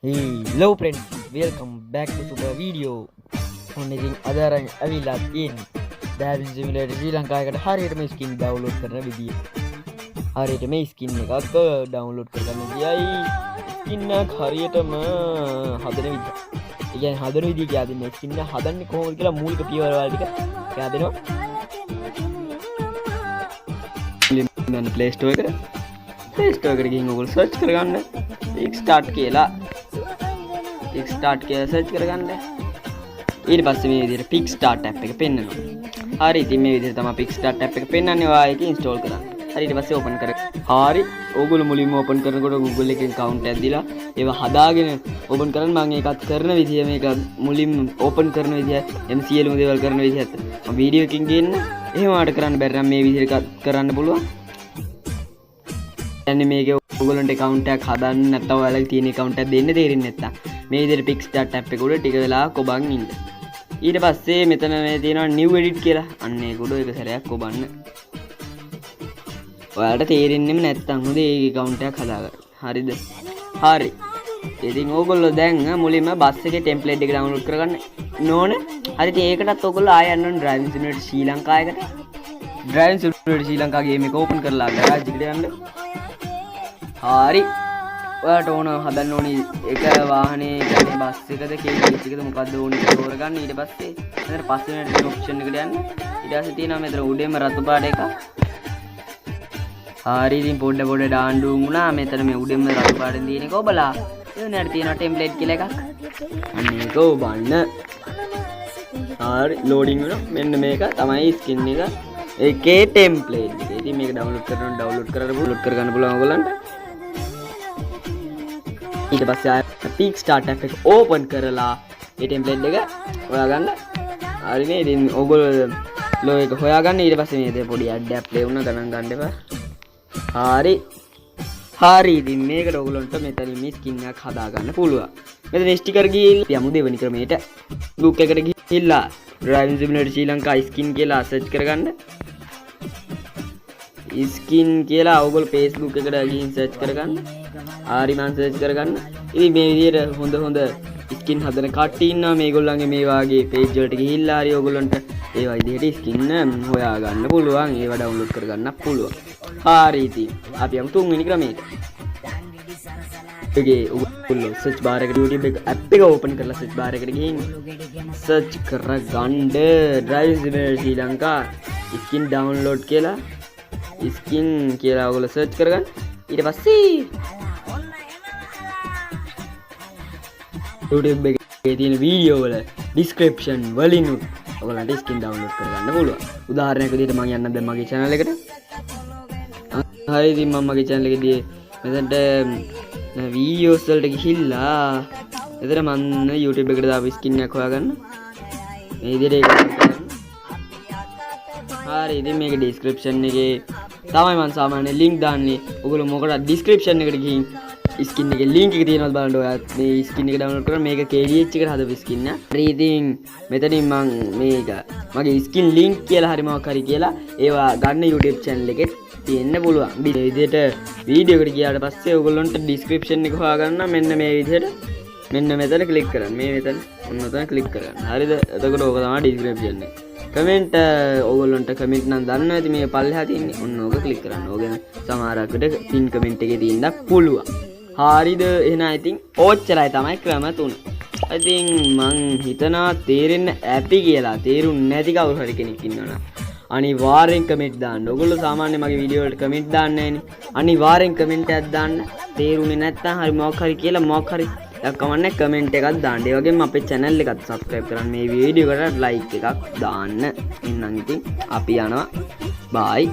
Hello friends, welcome back to super video. ඔන්න ඉතින් අද අරන් අවිලා තියෙන්නේ Driving Simulator ශ්‍රී ලංකාවකට හරියට මේ skin download කරන විදිය. හරියට මේ skin එකක් download කරගන්න ගියයි skin එක හරියටම හදන විදිය. ඒ කියන්නේ හදන විදිය කියද්දි මේ skin එක හදන්නේ කොහොමද කියලා මූලික පියවර වල ටික එයා දෙනවා. මම Play Store එකට ගිහින් ඔයගොල්ලෝ search කරගන්න. Kickstart කියලා search කරගන්න. ඊට පස්සේ මේ විදිහට Kickstart app එක පෙන්නනවා. හරි ඉතින් මේ විදිහට තමයි Kickstart app එක පෙන්නන්නේ. ඔයා ඒක install කරන්න. හරි ඊට පස්සේ open කරගන්න. හරි ඕගොල්ලෝ මුලින්ම open කරනකොට Google එකෙන් account එකක් දීලා ඒව හදාගෙන open කරන්න. මම ඒකත් කරන විදිය මේක මුලින්ම open කරන විදිය MCL දේවල් කරන විදිහත් මම වීඩියෝ එකකින් ගේන්න. එහෙම වාට කරන්න බැරි නම් මේ විදිහට කරන්න පුළුවන්. දැන් මේකේ ඔයගොල්ලන්ට account එකක් හදන්න නැත්නම් ඔයාලගේ තියෙන account එකක් දෙන්න තේරෙන්නේ නැත්නම් මේ විදිහට Kickstart app එක උඩ ටික වෙලාවක් ඔබන් ඉන්න. ඊට පස්සේ මෙතන මේ තියෙනවා new edit කියලා. අන්න ඒක උඩ එක සැරයක් ඔබන්න. ඔයාලට තේරෙන්නෙම නැත්නම් හොඳ ඒ account එකක් හදාගන්න. හරිද? හරි. ඉතින් ඕගොල්ලෝ දැන් මුලින්ම බස් එකේ template එක download කරගන්න ඕනේ. හරි ඉතින් ඒකටත් ඔයගොල්ලෝ ආය යන්න ඕනේ Driving Simulator ශ්‍රී ලංකාවකට. Driving Simulator ශ්‍රී ලංකා game එක open කරලා garage එකට යන්න. හරි ඔයාලට ඕන හදන්න ඕනි එක වාහනේ කියන්නේ බස් එකද කේජ් එකද මොකද්ද ඕනි කියලා තෝරගන්න. ඊට පස්සේ මෙතන පස්සේ වෙන ඔප්ෂන් එකට යන්න. ඊට පස්සේ තියෙනවා මෙතන උඩේම රතු පාට එකක්. හරි ඉතින් පොඩ ඩාන්ඩු වුණා. මෙතන මේ උඩේම රතු පාටෙන් තියෙන එක ඔබලා. එතනට තියෙනවා ටෙම්ප්ලේට් කියලා එකක්. අන්න ඒක ඔබන්න. හරි ලෝඩින් වෙනවා. මෙන්න මේක තමයි ස්කින් එක. ඒකේ ටෙම්ප්ලේට් එක. ඉතින් මේක ඩවුන්ලෝඩ් කරගන්න පුළුවන් ඔයගොල්ලන්ට. ඊට පස්සේ ආයෙ Kickstart app එක open කරලා ඒ template එක හොයාගන්න. හරිනේ ඉතින් ඔයගොල්ලෝ ඒක හොයාගන්න. ඊට පස්සේ මේ පොඩි ad app play වුණා ගණන් ගන්න එපා. හරි ඉතින් මේකට ඔයගොල්ලන්ට මෙතනින් මේ skin එකක් හදාගන්න පුළුවන්. මෙතන sticker ගිහින් යමු දෙවෙනි ක්‍රමයට. book එකට ගිහිල්ලා Driving Simulator ශ්‍රී ලංකා skin කියලා search කරගන්න. skin කියලා ඔයගොල්ලෝ Facebook එකට ගිහින් search කරගන්න. හරි මම search කරගන්න. ඉතින් මේ විදිහට හොඳ skin හදන කට්ටිය ඉන්නවා. මේගොල්ලන්ගේ මේ වාගේ page වලට ගිහිල්ලා හරි ඔයගොල්ලන්ට ඒ විදිහට skin හොයා ගන්න පුළුවන්. ඒව download කරගන්න පුළුවන්. හරි ඉතින් අපි යමු තුන්වෙනි ක්‍රමයට. ඒකේ ඔයගොල්ලෝ search bar එකට YouTube එක app එක open කරලා search bar එකට ගිහින් search කරගන්න Driving Simulator ශ්‍රී ලංකා skin download කියලා ඔයගොල්ලෝ search කරගන්න. ඊට පස්සේ YouTube එකේ තියෙන වීඩියෝ වල description වලින් ඔයගොල්ලන්ට skin download කරගන්න පුළුවන්. උදාහරණයක් විදිහට මම යන්නම් දැන් මගේ channel එකට. හරි ඉතින් මම මගේ channel එකේදී මෙතනට videos වලට ගිහිල්ලා එතන මම YouTube එකට දාපු skin එකක් හොයාගන්න. මේ විදිහට ඒක කරන්න. හරි ඉතින් මේක description එකේ තමයි මම සාමාන්‍ය link දාන්නේ. ඔයගොල්ලෝ මොකටද description එකට ගිහින් skin එකේ link එක තියෙනවද බලන්න. ඔයා මේ skin එක download කරලා මේක KDH එකට හදපු skin එක. හරි ඉතින් මෙතනින් මම මේක මගේ skin link කියලා හරි මොකක් හරි කියලා ඒවා ගන්න YouTube channel එකේ තියෙන්න පුළුවන්. මේ විදිහට වීඩියෝ එකට ගියාට පස්සේ ඔයගොල්ලන්ට description එක හොයාගන්න මෙන්න මේ විදිහට මෙන්න මෙතන click කරන්න. මේ මෙතන ඔන්න ඔතන click කරන්න. හරිද? එතකොට ඕක තමයි description එක. කමෙන්ට් ඔයගොල්ලන්ට කමෙන්ට් නම් දන්නවා ඇති මේ පල්ලෙහා තියෙන්නේ. ඔන්න ඕක ක්ලික් කරන්න. ඕකෙන් සමහරකට පින් කමෙන්ට් එකේ තියෙන්න පුළුවන්. හරිද? එහෙනම් ඉතින් ඕච්චරයි තමයි ක්‍රම 3. ඉතින් මං හිතනවා තේරෙන්න ඇති කියලා. තේරුන්නේ නැති කවුරු හරි කෙනෙක් ඉන්නවනම් අනිවාර්යෙන් කමෙන්ට් දාන්න. ඔයගොල්ලෝ සාමාන්‍ය මගේ වීඩියෝ වලට කමෙන්ට් දාන්නේ නැහනේ. අනිවාර්යෙන් කමෙන්ට් එකක් දාන්න. තේරුනේ නැත්නම් හරි මොකක් හරි කියලා මොකක් හරි කමන්නේ කමෙන්ට් එකක් දාන්න. ඒ වගේම අපේ channel එකත් subscribe කරන්න. මේ වීඩියෝ එකට like එකක් දාන්න. එහෙනම් ඉතින් අපි යනවා. bye.